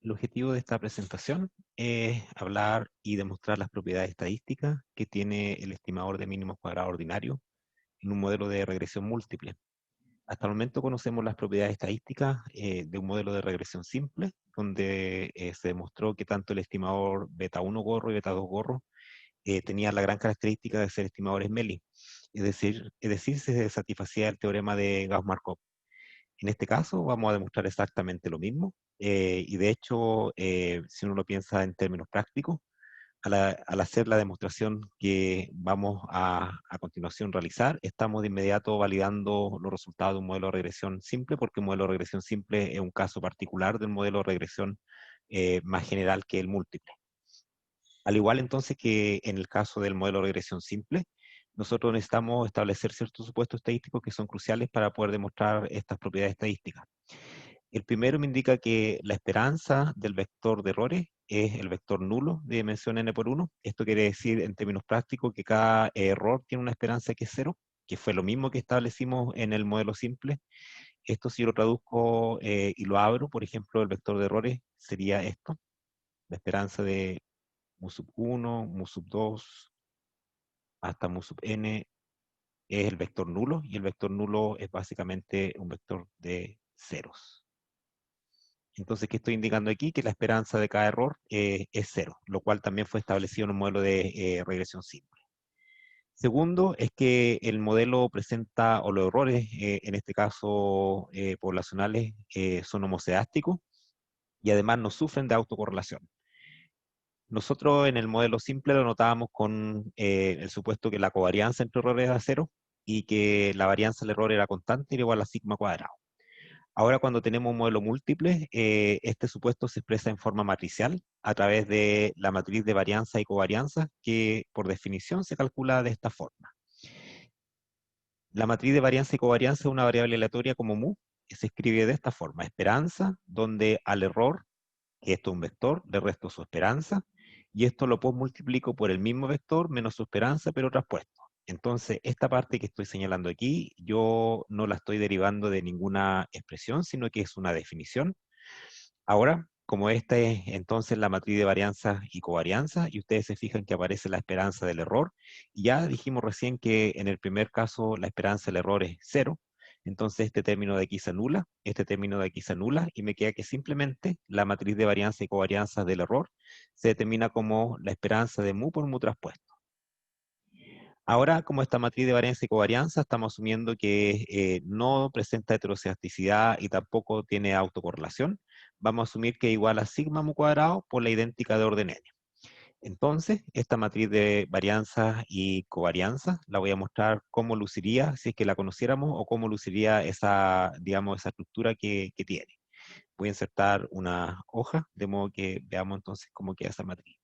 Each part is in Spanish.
El objetivo de esta presentación es hablar y demostrar las propiedades estadísticas que tiene el estimador de mínimos cuadrados ordinario en un modelo de regresión múltiple. Hasta el momento conocemos las propiedades estadísticas de un modelo de regresión simple, donde se demostró que tanto el estimador beta 1 gorro y beta 2 gorro tenían la gran característica de ser estimadores MELI, es decir, se satisfacía el teorema de Gauss-Markov. En este caso vamos a demostrar exactamente lo mismo, y de hecho, si uno lo piensa en términos prácticos, al hacer la demostración que vamos a continuación realizar, estamos de inmediato validando los resultados de un modelo de regresión simple, porque un modelo de regresión simple es un caso particular del modelo de regresión más general que el múltiple. Al igual entonces que en el caso del modelo de regresión simple, nosotros necesitamos establecer ciertos supuestos estadísticos que son cruciales para poder demostrar estas propiedades estadísticas. El primero me indica que la esperanza del vector de errores es el vector nulo de dimensión n por 1. Esto quiere decir, en términos prácticos, que cada error tiene una esperanza que es cero, que fue lo mismo que establecimos en el modelo simple. Esto, si yo lo traduzco y lo abro, por ejemplo, el vector de errores sería esto: la esperanza de mu sub 1, mu sub 2, hasta mu sub n es el vector nulo, y el vector nulo es básicamente un vector de ceros. Entonces, ¿qué estoy indicando aquí? Que la esperanza de cada error es cero, lo cual también fue establecido en un modelo de regresión simple. Segundo, es que el modelo presenta, o los errores, en este caso poblacionales, son homocedásticos y además no sufren de autocorrelación. Nosotros en el modelo simple lo notábamos con el supuesto que la covarianza entre errores era cero y que la varianza del error era constante, era igual a sigma cuadrado. Ahora, cuando tenemos un modelo múltiple, este supuesto se expresa en forma matricial a través de la matriz de varianza y covarianza, que por definición se calcula de esta forma. La matriz de varianza y covarianza es una variable aleatoria como mu, que se escribe de esta forma: esperanza, donde al error, que esto es un vector, le resto su esperanza, y esto lo multiplico por el mismo vector menos su esperanza, pero traspuesto. Entonces, esta parte que estoy señalando aquí, yo no la estoy derivando de ninguna expresión, sino que es una definición. Ahora, como esta es entonces la matriz de varianza y covarianza, y ustedes se fijan que aparece la esperanza del error, y ya dijimos recién que en el primer caso la esperanza del error es cero, entonces este término de aquí se anula, este término de aquí se anula, y me queda que simplemente la matriz de varianza y covarianza del error se determina como la esperanza de mu por mu traspuesto. Ahora, como esta matriz de varianza y covarianza, estamos asumiendo que no presenta heteroscedasticidad y tampoco tiene autocorrelación. Vamos a asumir que es igual a sigma mu cuadrado por la idéntica de orden n. Entonces, esta matriz de varianza y covarianza la voy a mostrar cómo luciría si es que la conociéramos, o cómo luciría esa, digamos, esa estructura que tiene. Voy a insertar una hoja, de modo que veamos entonces cómo queda esa matriz.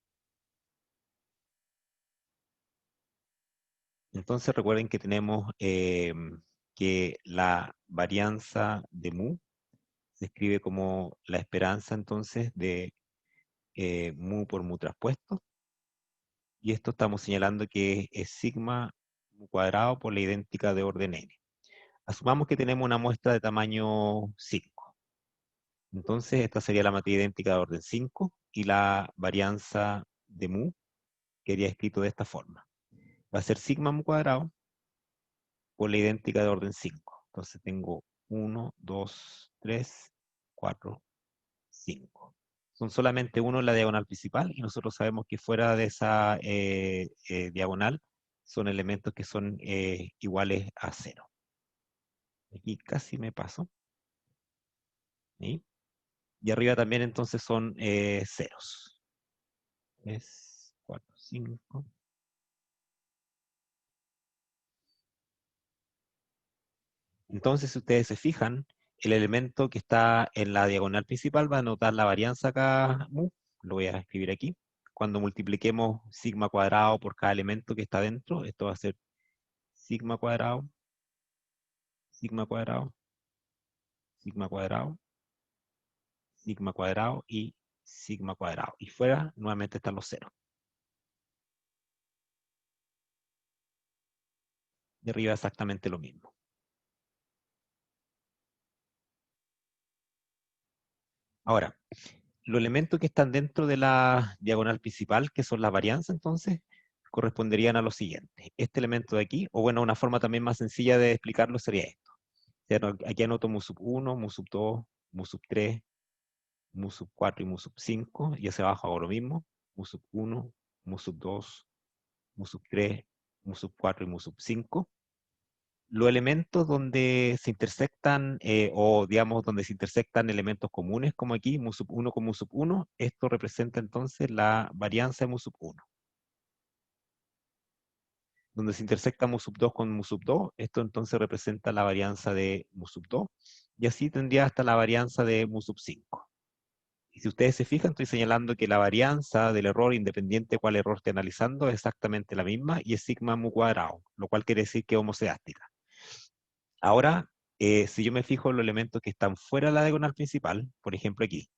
Entonces recuerden que tenemos que la varianza de mu se escribe como la esperanza entonces de mu por mu traspuesto, y esto estamos señalando que es sigma mu cuadrado por la idéntica de orden n. Asumamos que tenemos una muestra de tamaño 5. Entonces esta sería la matriz idéntica de orden 5, y la varianza de mu quedaría escrito de esta forma: va a ser sigma mu cuadrado por la idéntica de orden 5. Entonces tengo 1, 2, 3, 4, 5. Son solamente uno en la diagonal principal, y nosotros sabemos que fuera de esa diagonal son elementos que son iguales a 0. Aquí casi me paso. ¿Sí? Y arriba también entonces son ceros. 3, 4, 5. Entonces, si ustedes se fijan, el elemento que está en la diagonal principal va a notar la varianza acá, mu, lo voy a escribir aquí. Cuando multipliquemos sigma cuadrado por cada elemento que está dentro, esto va a ser sigma cuadrado, sigma cuadrado, sigma cuadrado, sigma cuadrado y sigma cuadrado. Y fuera nuevamente están los ceros. De arriba exactamente lo mismo. Ahora, Los elementos que están dentro de la diagonal principal, que son las varianzas, entonces, corresponderían a lo siguiente. Este elemento de aquí, o bueno, una forma también más sencilla de explicarlo sería esto. O sea, aquí anoto mu sub 1, mu sub 2, mu sub 3, mu sub 4 y mu sub 5, y hacia abajo hago lo mismo. Mu sub 1, mu sub 2, mu sub 3, mu sub 4 y mu sub 5. Los elementos donde se intersectan, o digamos, donde se intersectan elementos comunes, como aquí, mu sub 1 con mu sub 1, esto representa entonces la varianza de mu sub 1. Donde se intersecta mu sub 2 con mu sub 2, esto entonces representa la varianza de mu sub 2, y así tendría hasta la varianza de mu sub 5. Y si ustedes se fijan, estoy señalando que la varianza del error, independiente de cuál error esté analizando, es exactamente la misma, y es sigma mu cuadrado, lo cual quiere decir que es homoscedástica. Ahora, si yo me fijo en los elementos que están fuera de la diagonal principal, por ejemplo aquí,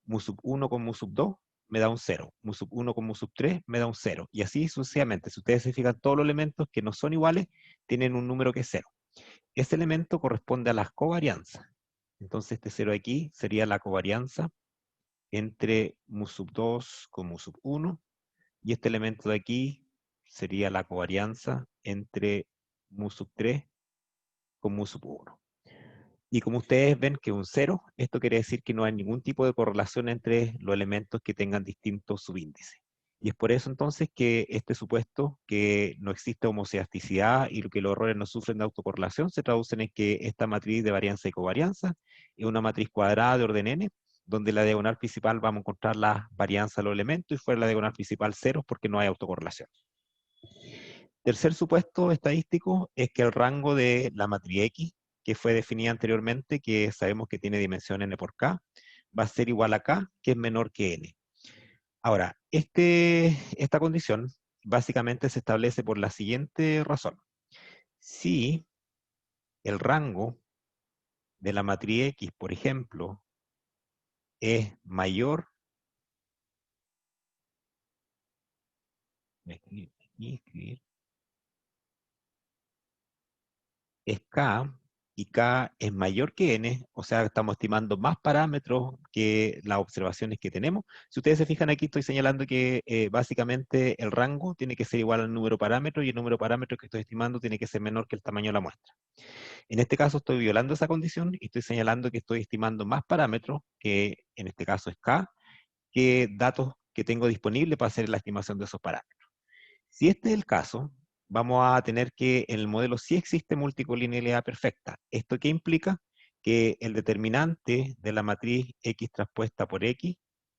mu sub 1 con mu sub 2 me da un 0, mu sub 1 con mu sub 3 me da un 0, y así sucesivamente. Si ustedes se fijan, todos los elementos que no son iguales tienen un número que es 0. Ese elemento corresponde a las covarianzas. Entonces este 0 aquí sería la covarianza entre mu sub 2 con mu sub 1, y este elemento de aquí sería la covarianza entre mu sub 3 con mu sub 1. Y como ustedes ven que un 0, esto quiere decir que no hay ningún tipo de correlación entre los elementos que tengan distintos subíndices. Y es por eso entonces que este supuesto que no existe homoceisticidad y que los errores no sufren de autocorrelación se traducen en que esta matriz de varianza y covarianza es una matriz cuadrada de orden n, donde la diagonal principal vamos a encontrar la varianza de los elementos y fuera de la diagonal principal ceros porque no hay autocorrelación. Tercer supuesto estadístico es que el rango de la matriz X, que fue definida anteriormente, que sabemos que tiene dimensión n por k, va a ser igual a k, que es menor que n. Ahora, esta condición básicamente se establece por la siguiente razón. Si el rango de la matriz X, por ejemplo, es mayor, es K, y K es mayor que N, o sea, estamos estimando más parámetros que las observaciones que tenemos. Si ustedes se fijan aquí, estoy señalando que básicamente el rango tiene que ser igual al número de parámetros, y el número de parámetros que estoy estimando tiene que ser menor que el tamaño de la muestra. En este caso estoy violando esa condición y estoy señalando que estoy estimando más parámetros, que en este caso es K, que datos que tengo disponibles para hacer la estimación de esos parámetros. Si este es el caso, vamos a tener que en el modelo sí existe multicolinealidad perfecta. ¿Esto qué implica? Que el determinante de la matriz X transpuesta por X,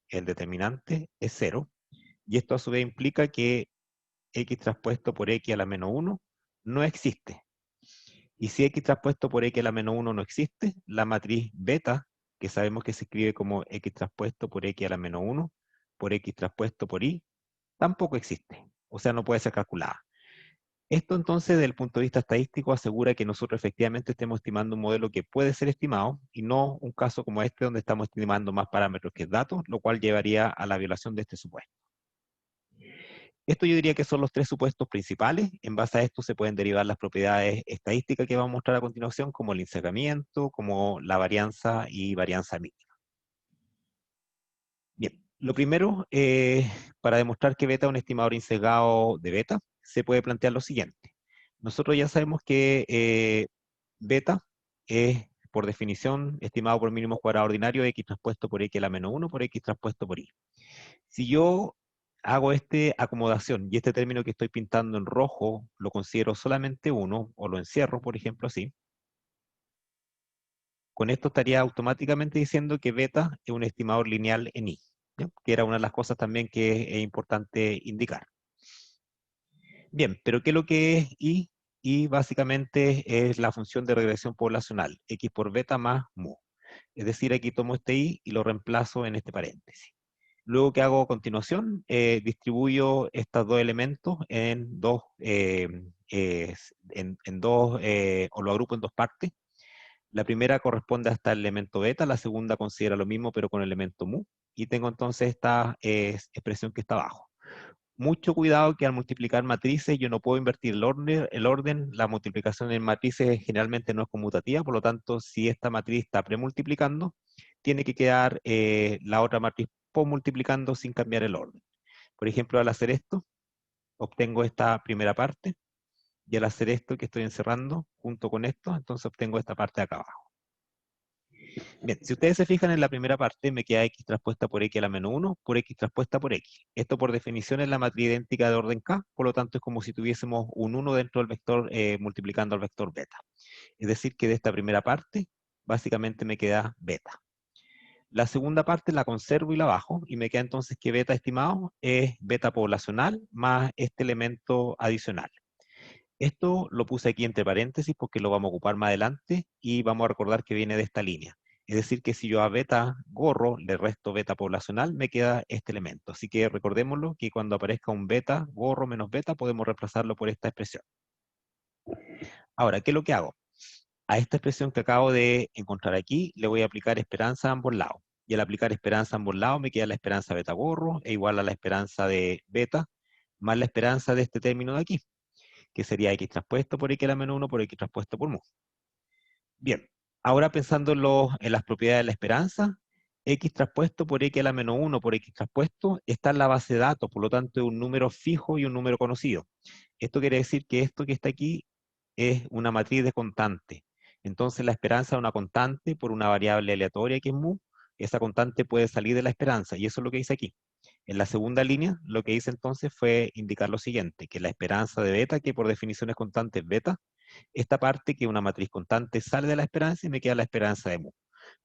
el determinante es 0, y esto a su vez implica que X transpuesto por X a la menos 1 no existe. Y si X transpuesto por X a la menos 1 no existe, la matriz beta, que sabemos que se escribe como X transpuesto por X a la menos 1 por X transpuesto por Y, tampoco existe. O sea, no puede ser calculada. Esto entonces, desde el punto de vista estadístico, asegura que nosotros efectivamente estemos estimando un modelo que puede ser estimado y no un caso como este donde estamos estimando más parámetros que datos, lo cual llevaría a la violación de este supuesto. Esto yo diría que son los tres supuestos principales. En base a esto se pueden derivar las propiedades estadísticas que vamos a mostrar a continuación, como el encerramiento, como la varianza y varianza mínima. Bien, lo primero, para demostrar que beta es un estimador insesgado de beta, se puede plantear lo siguiente. Nosotros ya sabemos que beta es, por definición, estimado por mínimos cuadrados ordinarios, X transpuesto por X a la menos 1 por X transpuesto por Y. Si yo hago esta acomodación y este término que estoy pintando en rojo lo considero solamente 1, o lo encierro, por ejemplo, así, con esto estaría automáticamente diciendo que beta es un estimador lineal en Y, ¿ya? Que era una de las cosas también que es importante indicar. Bien, pero ¿qué es lo que es Y? Y básicamente es la función de regresión poblacional, X por beta más mu. Es decir, aquí tomo este I y lo reemplazo en este paréntesis. Luego, ¿qué hago a continuación? Distribuyo estos dos elementos en dos, o lo agrupo en dos partes. La primera corresponde hasta el elemento beta, la segunda considera lo mismo pero con el elemento mu, y tengo entonces esta expresión que está abajo. Mucho cuidado que al multiplicar matrices yo no puedo invertir el orden, la multiplicación en matrices generalmente no es conmutativa, por lo tanto si esta matriz está premultiplicando, tiene que quedar la otra matriz multiplicando sin cambiar el orden. Por ejemplo, al hacer esto, obtengo esta primera parte, y al hacer esto que estoy encerrando junto con esto, entonces obtengo esta parte de acá abajo. Bien, si ustedes se fijan en la primera parte, me queda x transpuesta por x a la menos 1 por x transpuesta por x. Esto por definición es la matriz idéntica de orden k, por lo tanto es como si tuviésemos un 1 dentro del vector multiplicando al vector beta. Es decir, que de esta primera parte, básicamente me queda beta. La segunda parte la conservo y la bajo, y me queda entonces que beta estimado es beta poblacional más este elemento adicional. Esto lo puse aquí entre paréntesis porque lo vamos a ocupar más adelante y vamos a recordar que viene de esta línea. Es decir, que si yo a beta gorro le resto beta poblacional, me queda este elemento. Así que recordémoslo que cuando aparezca un beta gorro menos beta, podemos reemplazarlo por esta expresión. Ahora, ¿qué es lo que hago? A esta expresión que acabo de encontrar aquí, le voy a aplicar esperanza a ambos lados. Y al aplicar esperanza a ambos lados, me queda la esperanza beta gorro, e igual a la esperanza de beta, más la esperanza de este término de aquí, que sería x transpuesto por x a la menos 1 por x transpuesto por mu. Bien, ahora pensando en las propiedades de la esperanza, x transpuesto por x a la menos 1 por x transpuesto está en la base de datos, por lo tanto es un número fijo y un número conocido. Esto quiere decir que esto que está aquí es una matriz de constante. Entonces la esperanza es una constante por una variable aleatoria que es mu. Esa constante puede salir de la esperanza, y eso es lo que hice aquí. En la segunda línea, lo que hice entonces fue indicar lo siguiente, que la esperanza de beta, que por definición es constante, es beta. Esta parte, que es una matriz constante, sale de la esperanza y me queda la esperanza de mu.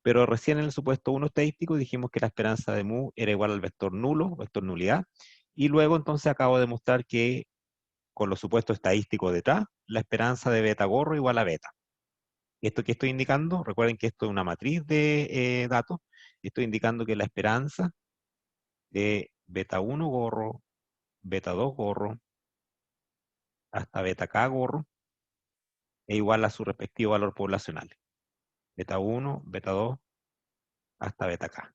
Pero recién en el supuesto 1 estadístico dijimos que la esperanza de mu era igual al vector nulo, vector nulidad, y luego entonces acabo de mostrar que con los supuestos estadísticos detrás, la esperanza de beta gorro igual a beta. Esto que estoy indicando, recuerden que esto es una matriz de datos, estoy indicando que la esperanza de beta 1 gorro, beta 2 gorro, hasta beta k gorro, es igual a su respectivo valor poblacional. Beta 1, beta 2, hasta beta k.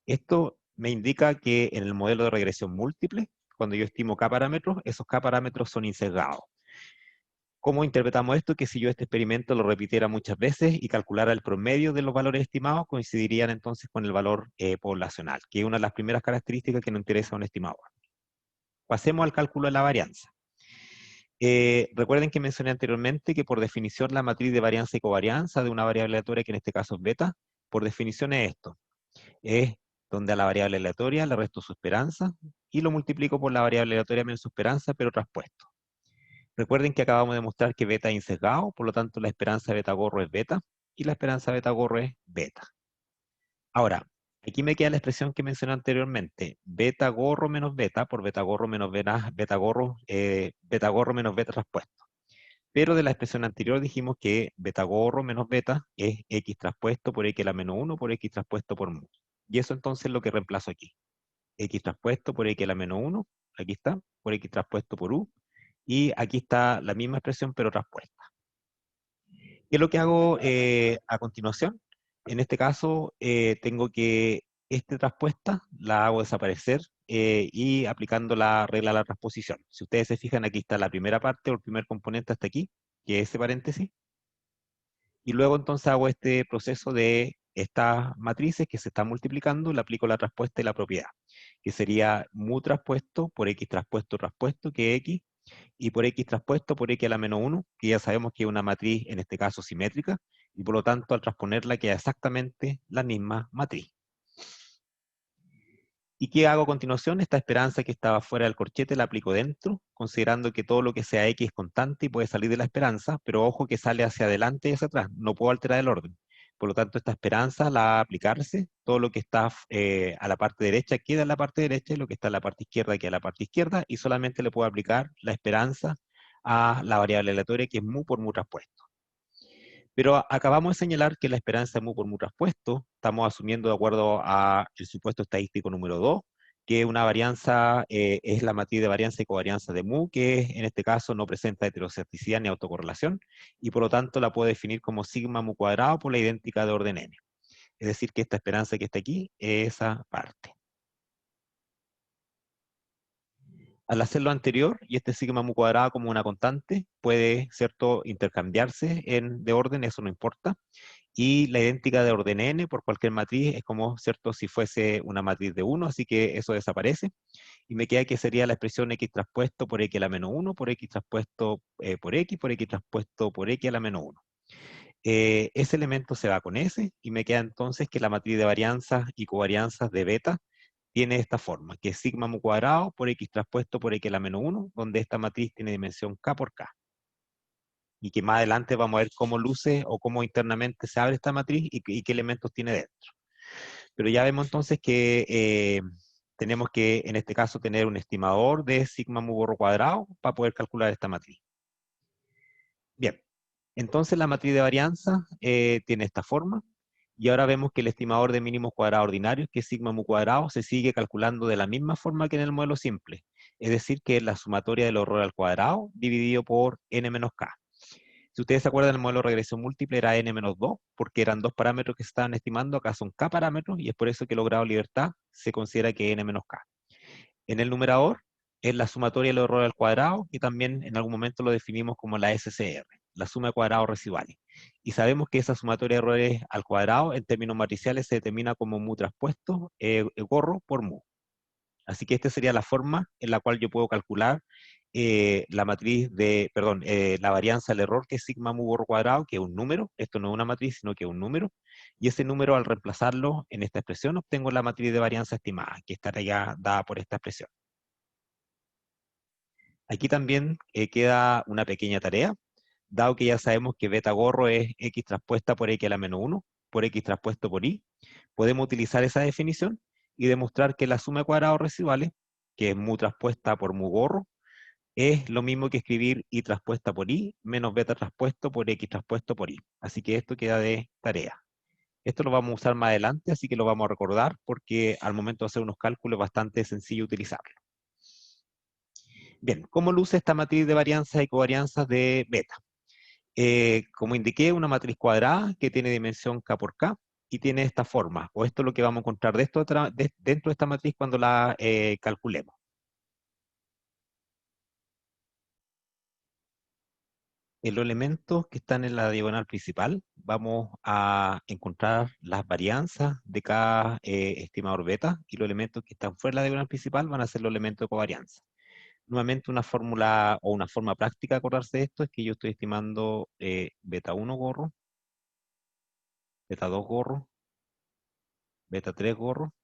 Esto me indica que en el modelo de regresión múltiple, cuando yo estimo k parámetros, esos k parámetros son insesgados. ¿Cómo interpretamos esto? Que si yo este experimento lo repitiera muchas veces y calculara el promedio de los valores estimados, coincidirían entonces con el valor poblacional, que es una de las primeras características que nos interesa a un estimador. Pasemos al cálculo de la varianza. Recuerden que mencioné anteriormente que por definición la matriz de varianza y covarianza de una variable aleatoria, que en este caso es beta, por definición es esto. Es donde a la variable aleatoria le resto su esperanza y lo multiplico por la variable aleatoria menos su esperanza, pero traspuesto. Recuerden que acabamos de mostrar que beta es insesgado, por lo tanto la esperanza beta gorro es beta y la esperanza beta gorro es beta. Ahora, aquí me queda la expresión que mencioné anteriormente, beta gorro menos beta por beta gorro menos beta, beta gorro menos beta traspuesto. Pero de la expresión anterior dijimos que beta gorro menos beta es x traspuesto por x a la menos 1 por x traspuesto por mu. Y eso entonces es lo que reemplazo aquí. X traspuesto por x a la menos 1, aquí está, por x traspuesto por u, y aquí está la misma expresión pero traspuesta. ¿Qué es lo que hago a continuación? En este caso, tengo que esta traspuesta la hago desaparecer y aplicando la regla de la transposición. Si ustedes se fijan, aquí está la primera parte o el primer componente hasta aquí, que es ese paréntesis. Y luego entonces hago este proceso de estas matrices que se están multiplicando, le aplico la traspuesta y la propiedad, que sería mu traspuesto por x traspuesto traspuesto, que es x, y por x traspuesto por x a la menos 1, que ya sabemos que es una matriz, en este caso simétrica, y por lo tanto al transponerla queda exactamente la misma matriz. ¿Y qué hago a continuación? Esta esperanza que estaba fuera del corchete la aplico dentro, considerando que todo lo que sea x es constante y puede salir de la esperanza, pero ojo que sale hacia adelante y hacia atrás, no puedo alterar el orden. Por lo tanto, esta esperanza la va a aplicarse, todo lo que está a la parte derecha queda en la parte derecha y lo que está en la parte izquierda queda en la parte izquierda, y solamente le puedo aplicar la esperanza a la variable aleatoria que es mu por mu traspuesto. Pero acabamos de señalar que la esperanza de mu por mu traspuesto, estamos asumiendo de acuerdo al supuesto estadístico número 2, que una varianza es la matriz de varianza y covarianza de mu, que en este caso no presenta heterocerticidad ni autocorrelación, y por lo tanto la puedo definir como sigma mu cuadrado por la idéntica de orden n. Es decir, que esta esperanza que está aquí es esa parte. Al hacer lo anterior, y este sigma mu cuadrado como una constante, puede, ¿cierto?, intercambiarse de orden, eso no importa. Y la idéntica de orden n por cualquier matriz es como, ¿cierto?, si fuese una matriz de 1, así que eso desaparece. Y me queda que sería la expresión x traspuesto por x a la menos 1, por x traspuesto por x traspuesto por x a la menos 1. Ese elemento se va con ese, y me queda entonces que la matriz de varianzas y covarianzas de beta tiene esta forma, que es sigma mu cuadrado por x traspuesto por x a la menos 1, donde esta matriz tiene dimensión k por k. Y que más adelante vamos a ver cómo luce o cómo internamente se abre esta matriz y qué elementos tiene dentro. Pero ya vemos entonces que tenemos que, en este caso, tener un estimador de sigma mu gorro cuadrado para poder calcular esta matriz. Bien, entonces la matriz de varianza tiene esta forma, y ahora vemos que el estimador de mínimos cuadrados ordinarios, que es sigma mu cuadrado, se sigue calculando de la misma forma que en el modelo simple, es decir, que es la sumatoria de los errores al cuadrado dividido por n menos k. Si ustedes se acuerdan, el modelo de regresión múltiple era n-2, porque eran dos parámetros que se estaban estimando, acá son k parámetros, y es por eso que el grado de libertad se considera que es n-k. En el numerador es la sumatoria de los errores al cuadrado, y también en algún momento lo definimos como la SCR, la suma de cuadrados residuales. Y sabemos que esa sumatoria de errores al cuadrado, en términos matriciales, se determina como mu traspuesto, gorro por mu. Así que esta sería la forma en la cual yo puedo calcular la matriz de, perdón, la varianza del error, que es sigma mu gorro cuadrado, que es un número. Esto no es una matriz, sino que es un número. Y ese número, al reemplazarlo en esta expresión, obtengo la matriz de varianza estimada, que estará ya dada por esta expresión. Aquí también queda una pequeña tarea, dado que ya sabemos que beta gorro es x traspuesta por x a la menos 1, por x traspuesto por y. Podemos utilizar esa definición y demostrar que la suma de cuadrados residuales, que es mu traspuesta por mu gorro, es lo mismo que escribir y traspuesta por y menos beta traspuesto por x traspuesto por y. Así que esto queda de tarea. Esto lo vamos a usar más adelante, así que lo vamos a recordar, porque al momento de hacer unos cálculos es bastante sencillo utilizarlo. Bien, ¿cómo luce esta matriz de varianzas y covarianzas de beta? Como indiqué, una matriz cuadrada que tiene dimensión k por k y tiene esta forma, o esto es lo que vamos a encontrar dentro de esta matriz cuando la calculemos. En los elementos que están en la diagonal principal, vamos a encontrar las varianzas de cada estimador beta, y los elementos que están fuera de la diagonal principal van a ser los elementos de covarianza. Nuevamente, una fórmula o una forma práctica de acordarse de esto es que yo estoy estimando beta 1 gorro, beta 2 gorro, beta 3 gorro,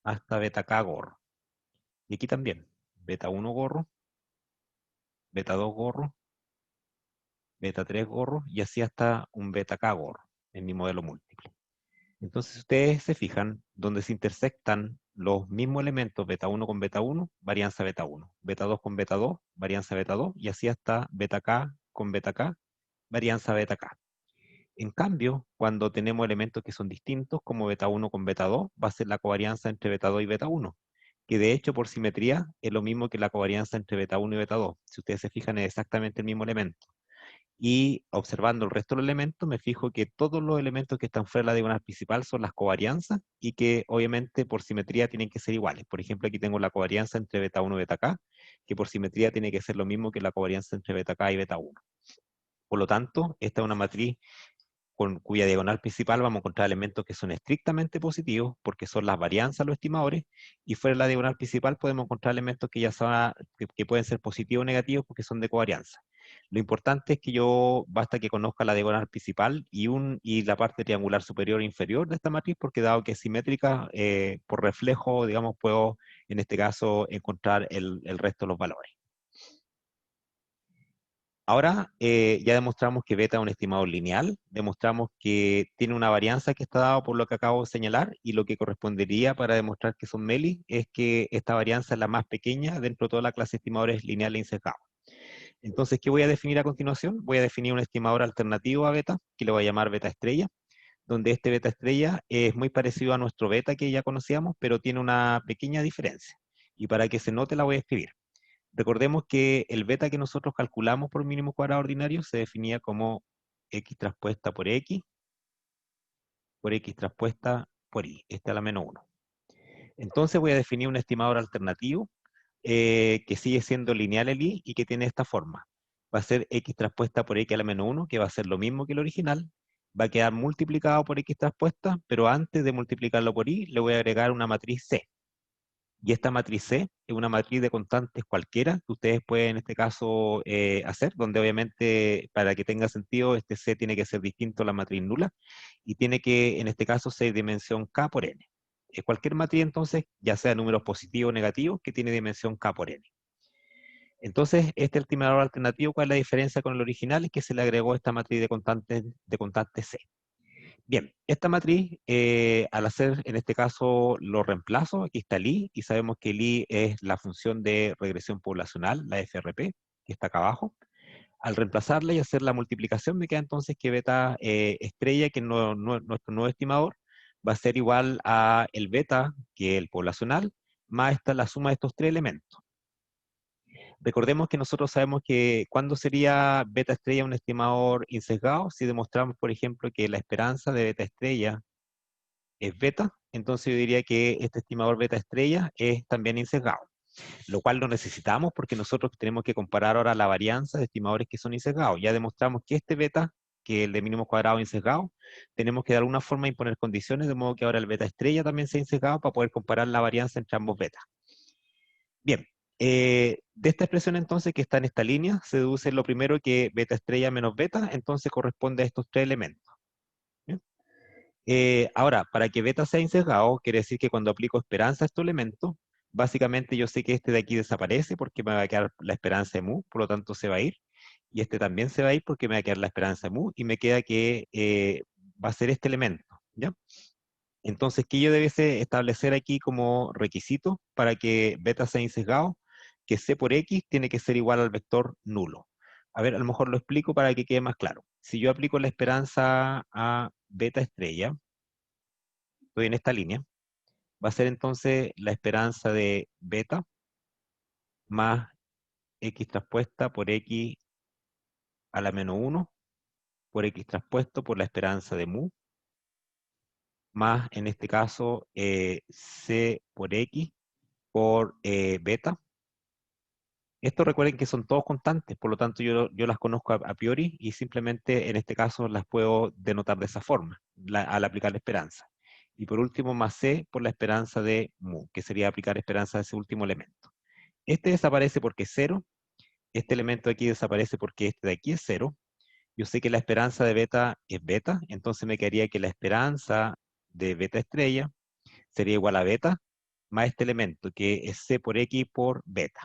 hasta beta k gorro. Y aquí también, beta 1 gorro, beta 2 gorro, beta 3 gorro, y así hasta un beta k gorro en mi modelo múltiple. Entonces, si ustedes se fijan, donde se intersectan los mismos elementos, beta 1 con beta 1, varianza beta 1, beta 2 con beta 2, varianza beta 2, y así hasta beta k con beta k, varianza beta k. En cambio, cuando tenemos elementos que son distintos, como beta 1 con beta 2, va a ser la covarianza entre beta 2 y beta 1, que de hecho por simetría es lo mismo que la covarianza entre beta 1 y beta 2. Si ustedes se fijan, es exactamente el mismo elemento. Y observando el resto de los elementos, me fijo que todos los elementos que están fuera de la diagonal principal son las covarianzas, y que obviamente por simetría tienen que ser iguales. Por ejemplo, aquí tengo la covarianza entre beta 1 y beta k, que por simetría tiene que ser lo mismo que la covarianza entre beta k y beta 1. Por lo tanto, esta es una matriz con cuya diagonal principal vamos a encontrar elementos que son estrictamente positivos, porque son las varianzas los estimadores, y fuera de la diagonal principal podemos encontrar elementos que ya son, que pueden ser positivos o negativos porque son de covarianza. Lo importante es que yo, basta que conozca la diagonal principal y la parte triangular superior e inferior de esta matriz, porque dado que es simétrica, por reflejo, digamos, puedo en este caso encontrar el resto de los valores. Ahora ya demostramos que beta es un estimador lineal, demostramos que tiene una varianza que está dada por lo que acabo de señalar, y lo que correspondería para demostrar que son MELI es que esta varianza es la más pequeña dentro de toda la clase de estimadores lineales incejados. Entonces, ¿qué voy a definir a continuación? Voy a definir un estimador alternativo a beta, que le voy a llamar beta estrella, donde este beta estrella es muy parecido a nuestro beta que ya conocíamos, pero tiene una pequeña diferencia. Y para que se note la voy a escribir. Recordemos que el beta que nosotros calculamos por mínimo cuadrado ordinario se definía como x traspuesta por x traspuesta por y, esta es la menos 1. Entonces voy a definir un estimador alternativo que sigue siendo lineal el y que tiene esta forma. Va a ser x traspuesta por x a la menos 1, que va a ser lo mismo que el original, va a quedar multiplicado por X traspuesta, pero antes de multiplicarlo por Y, le voy a agregar una matriz C. Y esta matriz C es una matriz de constantes cualquiera que ustedes pueden en este caso hacer, donde obviamente para que tenga sentido este C tiene que ser distinto a la matriz nula y tiene que en este caso ser dimensión K por N. Cualquier matriz entonces, ya sea números positivos o negativos, que tiene dimensión K por N. Entonces, este estimador alternativo, ¿cuál es la diferencia con el original? Es que se le agregó esta matriz de constantes C. Bien, esta matriz, al hacer en este caso los reemplazos, aquí está el I, y sabemos que el I es la función de regresión poblacional, la FRP, que está acá abajo. Al reemplazarla y hacer la multiplicación, me queda entonces que beta estrella, que nuestro nuevo estimador, va a ser igual a el beta, que es el poblacional, más la suma de estos tres elementos. Recordemos que nosotros sabemos que cuándo sería beta estrella un estimador insesgado, si demostramos, por ejemplo, que la esperanza de beta estrella es beta, entonces yo diría que este estimador beta estrella es también insesgado, lo cual lo necesitamos porque nosotros tenemos que comparar ahora la varianza de estimadores que son insesgados. Ya demostramos que este beta, que el de mínimo cuadrado insesgado, tenemos que de alguna forma imponer condiciones de modo que ahora el beta estrella también sea insesgado para poder comparar la varianza entre ambos betas. Bien, de esta expresión entonces que está en esta línea, se deduce lo primero que beta estrella menos beta, entonces corresponde a estos tres elementos. ¿Bien? Ahora, para que beta sea insesgado, quiere decir que cuando aplico esperanza a estos elementos, básicamente yo sé que este de aquí desaparece porque me va a quedar la esperanza de mu, por lo tanto se va a ir, y este también se va a ir porque me va a quedar la esperanza de mu, y me queda que va a ser este elemento, ¿ya? Entonces, ¿qué yo debiese establecer aquí como requisito para que beta sea insesgado? Que C por X tiene que ser igual al vector nulo. A ver, a lo mejor lo explico para que quede más claro. Si yo aplico la esperanza a beta estrella, estoy en esta línea, va a ser entonces la esperanza de beta más X traspuesta por X a la menos 1 por X traspuesto por la esperanza de mu, más en este caso C por X por beta. Esto recuerden que son todos constantes, por lo tanto yo las conozco a priori y simplemente en este caso las puedo denotar de esa forma, al aplicar la esperanza. Y por último, más C por la esperanza de mu, que sería aplicar esperanza a ese último elemento. Este desaparece porque es 0, este elemento de aquí desaparece porque este de aquí es 0. Yo sé que la esperanza de beta es beta, entonces me quedaría que la esperanza de beta estrella sería igual a beta más este elemento, que es C por X por beta.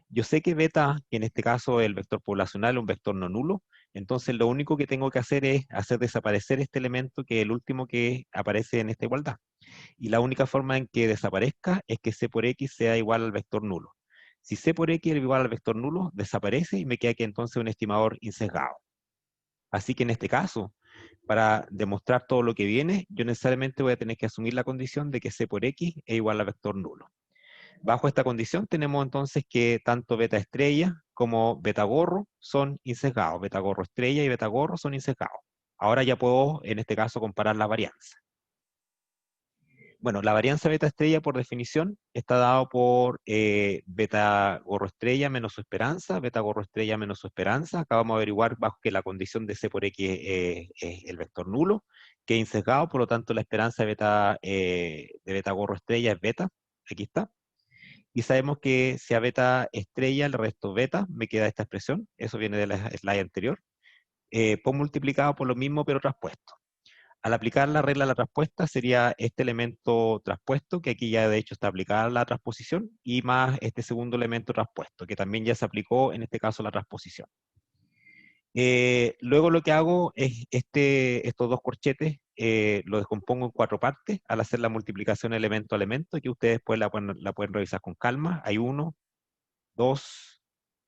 Yo sé que beta, que en este caso el vector poblacional es un vector no nulo, entonces lo único que tengo que hacer es hacer desaparecer este elemento que es el último que aparece en esta igualdad. Y la única forma en que desaparezca es que C por X sea igual al vector nulo. Si C por X es igual al vector nulo, desaparece y me queda que entonces un estimador insesgado. Así que en este caso, para demostrar todo lo que viene, yo necesariamente voy a tener que asumir la condición de que C por X es igual al vector nulo. Bajo esta condición tenemos entonces que tanto beta estrella como beta gorro son insesgados. Beta gorro estrella y beta gorro son insesgados. Ahora ya puedo, en este caso, comparar la varianza. Bueno, la varianza beta estrella por definición está dado por beta gorro estrella menos su esperanza, beta gorro estrella menos su esperanza. Acá vamos a averiguar bajo que la condición de C por X es el vector nulo, que es insesgado, por lo tanto la esperanza de beta gorro estrella es beta. Aquí está. Y sabemos que si a beta estrella le resto beta, me queda esta expresión, eso viene de la slide anterior, por multiplicado por lo mismo pero traspuesto. Al aplicar la regla de la traspuesta sería este elemento traspuesto, que aquí ya de hecho está aplicada la transposición, y más este segundo elemento traspuesto, que también ya se aplicó en este caso la transposición. Luego lo que hago es estos dos corchetes los descompongo en 4 partes al hacer la multiplicación elemento a elemento, que ustedes después la pueden revisar con calma. Hay 1, 2,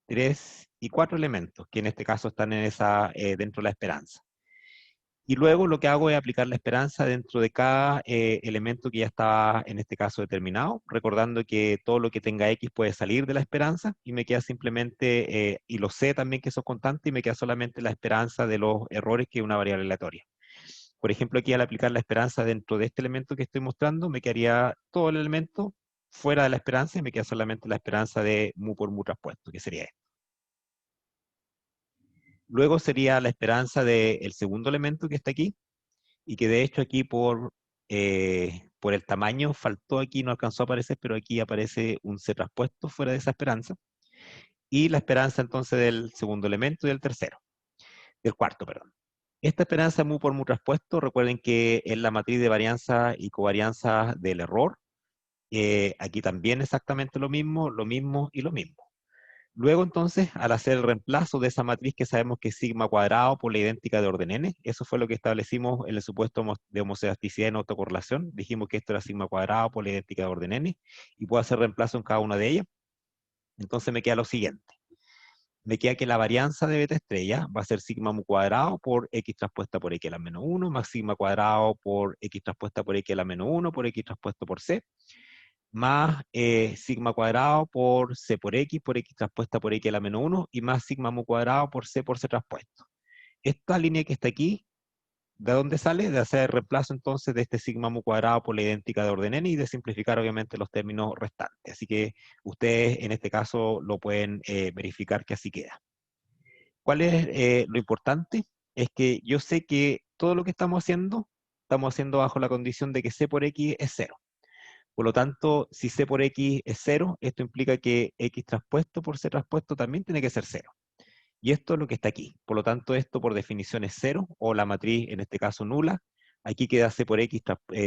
3 y 4 elementos, que en este caso están dentro de la esperanza. Y luego lo que hago es aplicar la esperanza dentro de cada elemento que ya está en este caso determinado, recordando que todo lo que tenga X puede salir de la esperanza y me queda simplemente, y lo sé también que son constantes, y me queda solamente la esperanza de los errores, que es una variable aleatoria. Por ejemplo, aquí al aplicar la esperanza dentro de este elemento que estoy mostrando, me quedaría todo el elemento fuera de la esperanza y me queda solamente la esperanza de mu por mu traspuesto, que sería esto. Luego sería la esperanza del segundo elemento que está aquí, y que de hecho aquí por el tamaño faltó aquí, no alcanzó a aparecer, pero aquí aparece un C traspuesto fuera de esa esperanza, y la esperanza entonces del segundo elemento y del tercero, del cuarto, perdón. Esta esperanza mu por mu traspuesto, recuerden que es la matriz de varianza y covarianza del error. Aquí también exactamente lo mismo y lo mismo. Luego entonces, al hacer el reemplazo de esa matriz que sabemos que es sigma cuadrado por la idéntica de orden n, eso fue lo que establecimos en el supuesto de homocedasticidad en autocorrelación, dijimos que esto era sigma cuadrado por la idéntica de orden n, y puedo hacer reemplazo en cada una de ellas. Entonces me queda lo siguiente. Me queda que la varianza de beta estrella va a ser sigma mu cuadrado por x traspuesta por x a la menos 1, más sigma cuadrado por x traspuesta por x a la menos 1 por x traspuesto por c, más sigma cuadrado por c por x traspuesta por x a la menos 1, y más sigma mu cuadrado por c traspuesto. Esta línea que está aquí, ¿de dónde sale? De hacer el reemplazo entonces de este sigma mu cuadrado por la idéntica de orden n y de simplificar obviamente los términos restantes. Así que ustedes en este caso lo pueden verificar que así queda. ¿Cuál es lo importante? Es que yo sé que todo lo que estamos haciendo bajo la condición de que c por x es 0. Por lo tanto, si c por x es 0, esto implica que x traspuesto por c traspuesto también tiene que ser 0. Y esto es lo que está aquí. Por lo tanto, esto por definición es 0, o la matriz, en este caso, nula. Aquí queda c por x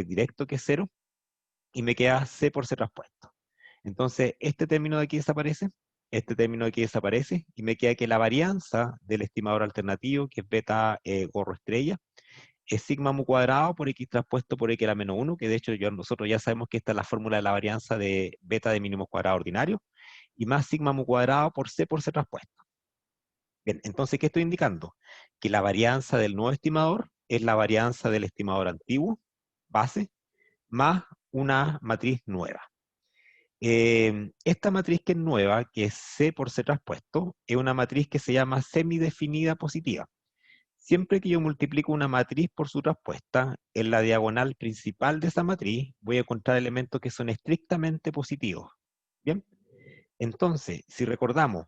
directo, que es 0, y me queda c por c traspuesto. Entonces, este término de aquí desaparece, este término de aquí desaparece, y me queda que la varianza del estimador alternativo, que es beta gorro estrella, es sigma mu cuadrado por x traspuesto por x a la menos 1, que de hecho nosotros ya sabemos que esta es la fórmula de la varianza de beta de mínimos cuadrados ordinarios, y más sigma mu cuadrado por c traspuesto. Bien, entonces, ¿qué estoy indicando? Que la varianza del nuevo estimador es la varianza del estimador antiguo, base, más una matriz nueva. Esta matriz que es nueva, que es C por C traspuesto, es una matriz que se llama semidefinida positiva. Siempre que yo multiplico una matriz por su traspuesta, en la diagonal principal de esa matriz voy a encontrar elementos que son estrictamente positivos. Bien, entonces, si recordamos,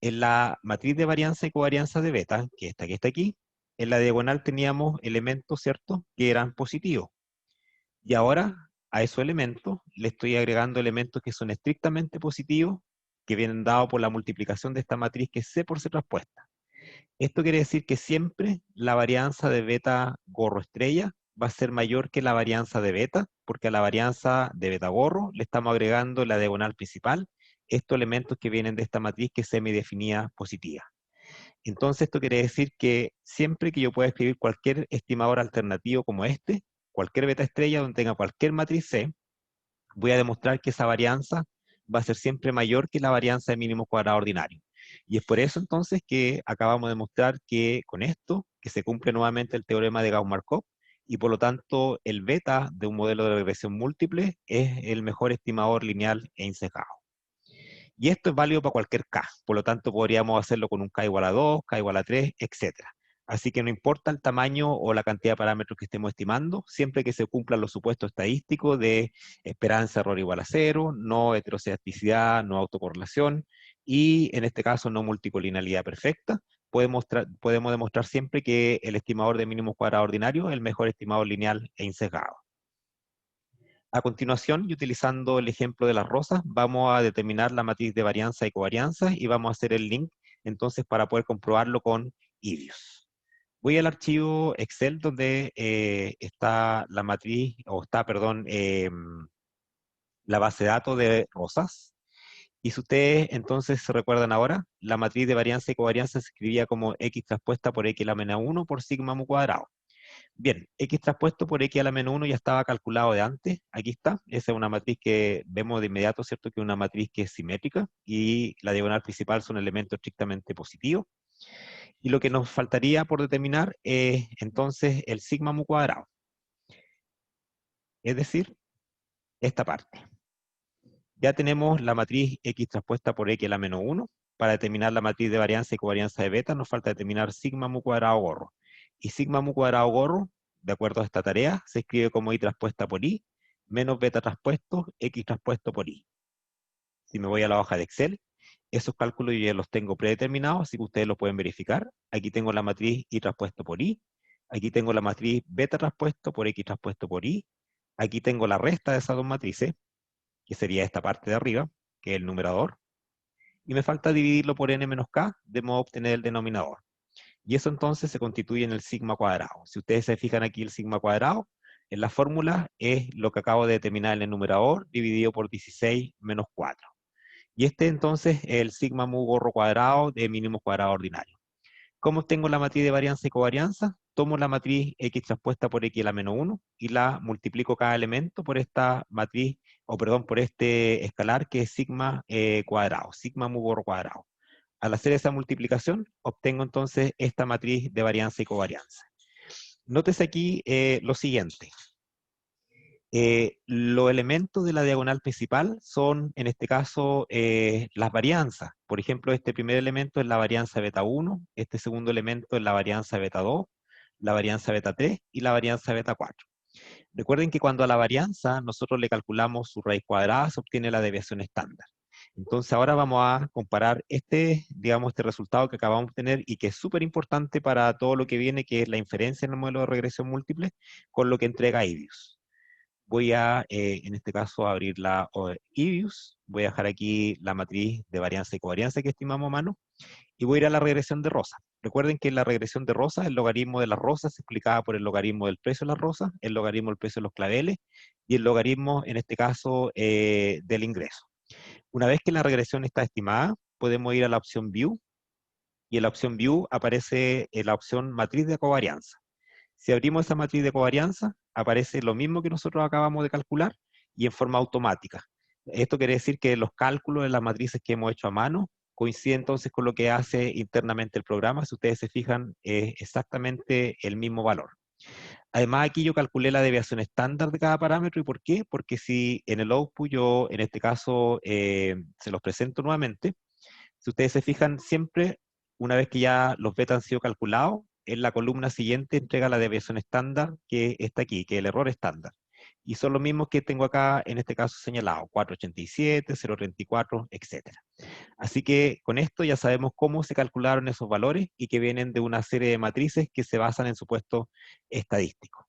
en la matriz de varianza y covarianza de beta, que está aquí, en la diagonal teníamos elementos, ¿cierto?, que eran positivos. Y ahora a esos elementos le estoy agregando elementos que son estrictamente positivos, que vienen dados por la multiplicación de esta matriz que es C por C traspuesta. Esto quiere decir que siempre la varianza de beta gorro estrella va a ser mayor que la varianza de beta, porque a la varianza de beta gorro le estamos agregando la diagonal principal, estos elementos que vienen de esta matriz que es semidefinida positiva. Entonces esto quiere decir que siempre que yo pueda escribir cualquier estimador alternativo como este, cualquier beta estrella donde tenga cualquier matriz C, voy a demostrar que esa varianza va a ser siempre mayor que la varianza de mínimos cuadrados ordinarios. Y es por eso entonces que acabamos de mostrar que con esto, que se cumple nuevamente el teorema de Gauss-Markov, y por lo tanto el beta de un modelo de regresión múltiple es el mejor estimador lineal e insesgado. Y esto es válido para cualquier K, por lo tanto podríamos hacerlo con un K igual a 2, K igual a 3, etc. Así que no importa el tamaño o la cantidad de parámetros que estemos estimando, siempre que se cumplan los supuestos estadísticos de esperanza error igual a 0, no heterocedisticidad, no autocorrelación, y en este caso no multicolinialidad perfecta, podemos demostrar siempre que el estimador de mínimos cuadrados ordinarios es el mejor estimador lineal e insesgado. A continuación, y utilizando el ejemplo de las rosas, vamos a determinar la matriz de varianza y covarianza y vamos a hacer el link entonces para poder comprobarlo con IDIOS. Voy al archivo Excel donde está la matriz, o está, perdón, la base de datos de rosas. Y si ustedes entonces se recuerdan ahora, la matriz de varianza y covarianza se escribía como x traspuesta por x a la menos 1 por sigma mu cuadrado. Bien, x traspuesto por x a la menos 1 ya estaba calculado de antes, aquí está, esa es una matriz que vemos de inmediato, ¿cierto? Que es una matriz que es simétrica, y la diagonal principal son elementos estrictamente positivos. Y lo que nos faltaría por determinar es entonces el sigma mu cuadrado, es decir, esta parte. Ya tenemos la matriz x traspuesta por x a la menos 1, para determinar la matriz de varianza y covarianza de beta nos falta determinar sigma mu cuadrado gorro. Y sigma mu cuadrado gorro, de acuerdo a esta tarea, se escribe como y traspuesta por y, menos beta traspuesto, x traspuesto por y. Si me voy a la hoja de Excel, esos cálculos yo ya los tengo predeterminados, así que ustedes los pueden verificar. Aquí tengo la matriz y traspuesto por y, Aquí tengo la matriz beta traspuesto por X traspuesto por Y. Aquí tengo la resta de esas dos matrices, que sería esta parte de arriba, que es el numerador. Y me falta dividirlo por n menos k, de modo a obtener el denominador. Y eso entonces se constituye en el sigma cuadrado. Si ustedes se fijan aquí, el sigma cuadrado, en la fórmula es lo que acabo de determinar en el numerador, dividido por 16 menos 4. Y este entonces es el sigma mu gorro cuadrado de mínimo cuadrado ordinario. ¿Cómo obtengo la matriz de varianza y covarianza? Tomo la matriz X traspuesta por X a la menos 1 y la multiplico cada elemento por esta matriz, o perdón, por este escalar que es sigma cuadrado, sigma mu gorro cuadrado. Al hacer esa multiplicación, obtengo entonces esta matriz de varianza y covarianza. Nótese aquí lo siguiente. Los elementos de la diagonal principal son, en este caso, las varianzas. Por ejemplo, este primer elemento es la varianza beta 1, este segundo elemento es la varianza beta 2, la varianza beta 3 y la varianza beta 4. Recuerden que cuando a la varianza nosotros le calculamos su raíz cuadrada, se obtiene la desviación estándar. Entonces ahora vamos a comparar digamos, este resultado que acabamos de obtener y que es súper importante para todo lo que viene, que es la inferencia en el modelo de regresión múltiple, con lo que entrega IBIUS. Voy a, en este caso, abrir la IBIUS, voy a dejar aquí la matriz de varianza y covarianza que estimamos a mano, y voy a ir a la regresión de Rosa. Recuerden que en la regresión de Rosa, el logaritmo de las rosas se explicaba por el logaritmo del precio de las rosas, el logaritmo del precio de los claveles, y el logaritmo, en este caso, del ingreso. Una vez que la regresión está estimada, podemos ir a la opción View, y en la opción View aparece la opción matriz de covarianza. Si abrimos esa matriz de covarianza, aparece lo mismo que nosotros acabamos de calcular y en forma automática. Esto quiere decir que los cálculos de las matrices que hemos hecho a mano coinciden entonces con lo que hace internamente el programa. Si ustedes se fijan, es exactamente el mismo valor. Además, aquí yo calculé la desviación estándar de cada parámetro. ¿Y por qué? Porque si en el output yo, en este caso, se los presento nuevamente, si ustedes se fijan, siempre, una vez que ya los betas han sido calculados, en la columna siguiente entrega la desviación estándar que está aquí, que es el error estándar. Y son los mismos que tengo acá, en este caso señalado, 487, 034, etc. Así que con esto ya sabemos cómo se calcularon esos valores y que vienen de una serie de matrices que se basan en supuestos estadísticos.